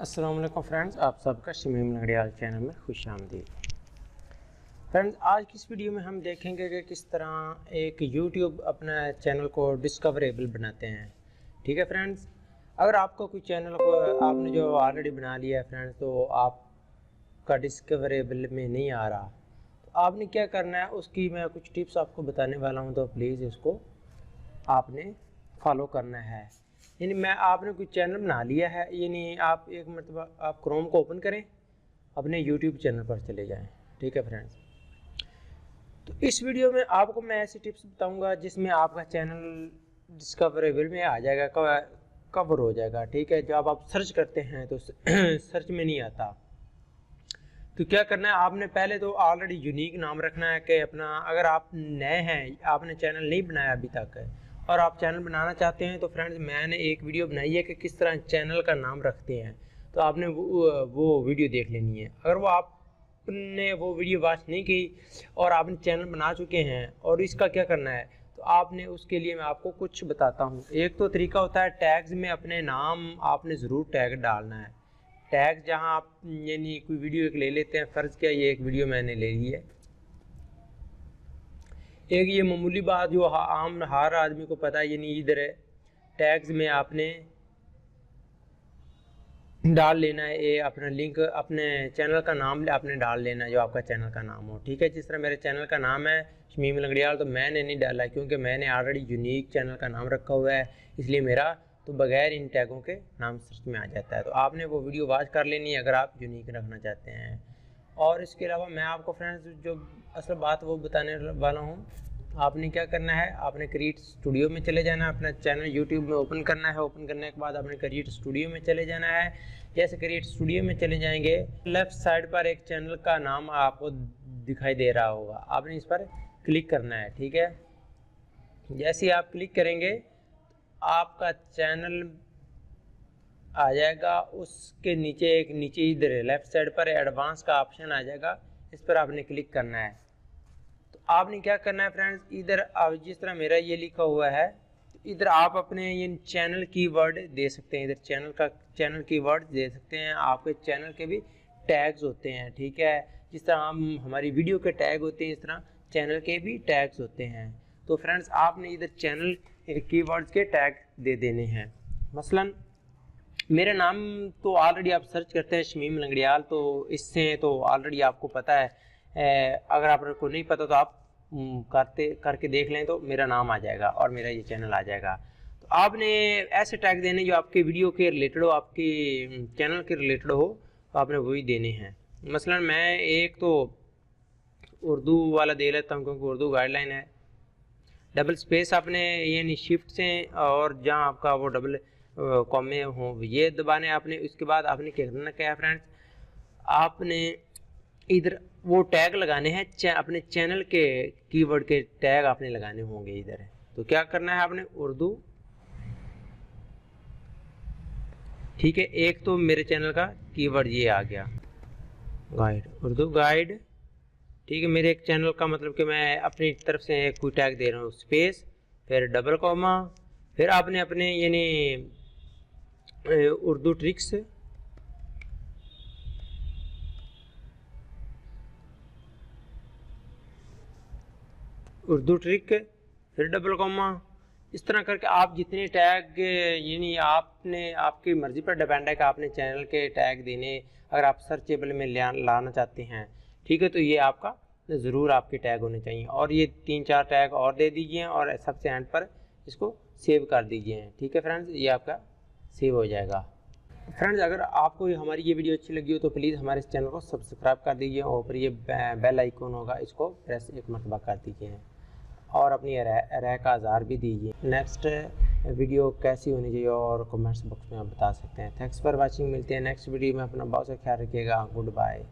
अस्सलाम वालेकुम फ्रेंड्स, आप सबका शमीम लंगड़ियाल चैनल में खुश आमदीद। फ्रेंड्स, आज की इस वीडियो में हम देखेंगे कि किस तरह एक यूट्यूब अपना चैनल को डिस्कवरेबल बनाते हैं। ठीक है फ्रेंड्स, अगर आपका कोई चैनल को आपने जो ऑलरेडी बना लिया है फ्रेंड्स, तो आपका डिस्कवरेबल में नहीं आ रहा, तो आपने क्या करना है, उसकी मैं कुछ टिप्स आपको बताने वाला हूँ, तो प्लीज़ इसको आपने फॉलो करना है। यानी आपने कोई चैनल बना लिया है, यानी आप एक मरतबा आप क्रोम को ओपन करें, अपने यूट्यूब चैनल पर चले जाएं। ठीक है फ्रेंड्स, तो इस वीडियो में आपको मैं ऐसी टिप्स बताऊंगा जिसमें आपका चैनल डिस्कवरेबल में आ जाएगा, कवर हो जाएगा। ठीक है, जब आप सर्च करते हैं तो सर्च में नहीं आता। तो क्या करना है, आपने पहले तो ऑलरेडी यूनिक नाम रखना है कि अपना, अगर आप नए हैं, आपने चैनल नहीं बनाया अभी तक और आप चैनल बनाना चाहते हैं, तो फ्रेंड्स मैंने एक वीडियो बनाई है कि किस तरह चैनल का नाम रखते हैं, तो आपने वो वीडियो देख लेनी है। अगर वो आपने वो वीडियो वॉच नहीं की और आपने चैनल बना चुके हैं और इसका क्या करना है, तो आपने उसके लिए मैं आपको कुछ बताता हूँ। एक तो तरीका होता है, टैग्स में अपने नाम आपने ज़रूर टैग डालना है। टैग जहाँ आप यानी कोई वीडियो एक ले लेते हैं, फ़र्ज़ किया ये एक वीडियो मैंने ले ली है, एक ये मामूली बात जो आम हर आदमी को पता है, यानी इधर है टैग्स में आपने डाल लेना है ये अपना लिंक, अपने चैनल का नाम आपने डाल लेना है जो आपका चैनल का नाम हो। ठीक है, जिस तरह मेरे चैनल का नाम है शमीम लंगड़ियाल, तो मैंने नहीं डाला है क्योंकि मैंने ऑलरेडी यूनिक चैनल का नाम रखा हुआ है, इसलिए मेरा तो बगैर इन टैगों के नाम सर्च में आ जाता है। तो आपने वो वीडियो वॉच कर लेनी है अगर आप यूनिक रखना चाहते हैं। और इसके अलावा मैं आपको फ्रेंड्स जो असल बात वो बताने वाला हूँ, आपने क्या करना है, आपने क्रिएट स्टूडियो में चले जाना है, अपना चैनल यूट्यूब में ओपन करना है। ओपन करने के बाद आपने क्रिएट स्टूडियो में चले जाना है। जैसे क्रिएट स्टूडियो में चले जाएंगे, लेफ़्ट साइड पर एक चैनल का नाम आपको दिखाई दे रहा होगा, आपने इस पर क्लिक करना है। ठीक है, जैसे ही आप क्लिक करेंगे आपका चैनल आ जाएगा, उसके नीचे इधर लेफ़्ट साइड पर एडवांस का ऑप्शन आ जाएगा, इस पर आपने क्लिक करना है। तो आपने क्या करना है फ्रेंड्स, इधर जिस तरह मेरा ये लिखा हुआ है, तो इधर आप अपने ये चैनल कीवर्ड दे सकते हैं, इधर चैनल कीवर्ड दे सकते हैं। आपके चैनल के भी टैग्स होते हैं। ठीक है, जिस तरह हम हमारी वीडियो के टैग होते हैं, इस तरह चैनल के भी टैग्स होते हैं। तो फ्रेंड्स आपने इधर चैनल कीवर्ड्स के टैग दे देने हैं। मसलन मेरा नाम तो ऑलरेडी आप सर्च करते हैं शमीम लंगड़ियाल, तो इससे तो ऑलरेडी आपको पता है। अगर आपको नहीं पता तो आप करके देख लें, तो मेरा नाम आ जाएगा और मेरा ये चैनल आ जाएगा। तो आपने ऐसे टैग देने जो आपके वीडियो के रिलेटेड हो, आपके चैनल के रिलेटेड हो, तो आपने वही देने हैं। मसलन मैं एक तो उर्दू वाला दे लेता हूँ क्योंकि उर्दू गाइडलाइन है। डबल स्पेस आपने यानी शिफ्ट से और जहाँ आपका वो डबल कॉमे हो ये दबाने आपने। उसके बाद आपने क्या करना क्या है फ्रेंड्स, आपने इधर वो टैग लगाने हैं, अपने चैनल के कीवर्ड के टैग आपने लगाने होंगे इधर। तो क्या करना है आपने, उर्दू। ठीक है, एक तो मेरे चैनल का कीवर्ड ये आ गया गाइड, उर्दू गाइड। ठीक है, मेरे एक चैनल का मतलब कि मैं अपनी तरफ से कोई टैग दे रहा हूँ, स्पेस, फिर डबल कॉमा, फिर आपने अपने यानी उर्दू ट्रिक्स, उर्दू ट्रिक, फिर डबल कॉमा। इस तरह करके आप जितने टैग यानी आपने, आपकी मर्ज़ी पर डिपेंड है कि आपने चैनल के टैग देने, अगर आप सर्चेबल में लाना चाहते हैं। ठीक है, तो ये आपका ज़रूर आपके टैग होने चाहिए। और ये 3-4 टैग और दे दीजिए और सबसे एंड पर इसको सेव कर दीजिए। ठीक है फ्रेंड्स, ये आपका सेव हो जाएगा। फ्रेंड्स, अगर आपको हमारी ये वीडियो अच्छी लगी हो तो प्लीज़ हमारे इस चैनल को सब्सक्राइब कर दीजिए और फिर ये बेल आइकन होगा, इसको प्रेस एक मरतबा कर दीजिए और अपनी राय का आज़ार भी दीजिए। नेक्स्ट वीडियो कैसी होनी चाहिए और कमेंट्स बॉक्स में आप बता सकते हैं। थैंक्स फॉर वाचिंग, मिलते हैं नेक्स्ट वीडियो में। अपना बहुत सा ख्याल रखिएगा। Good bye.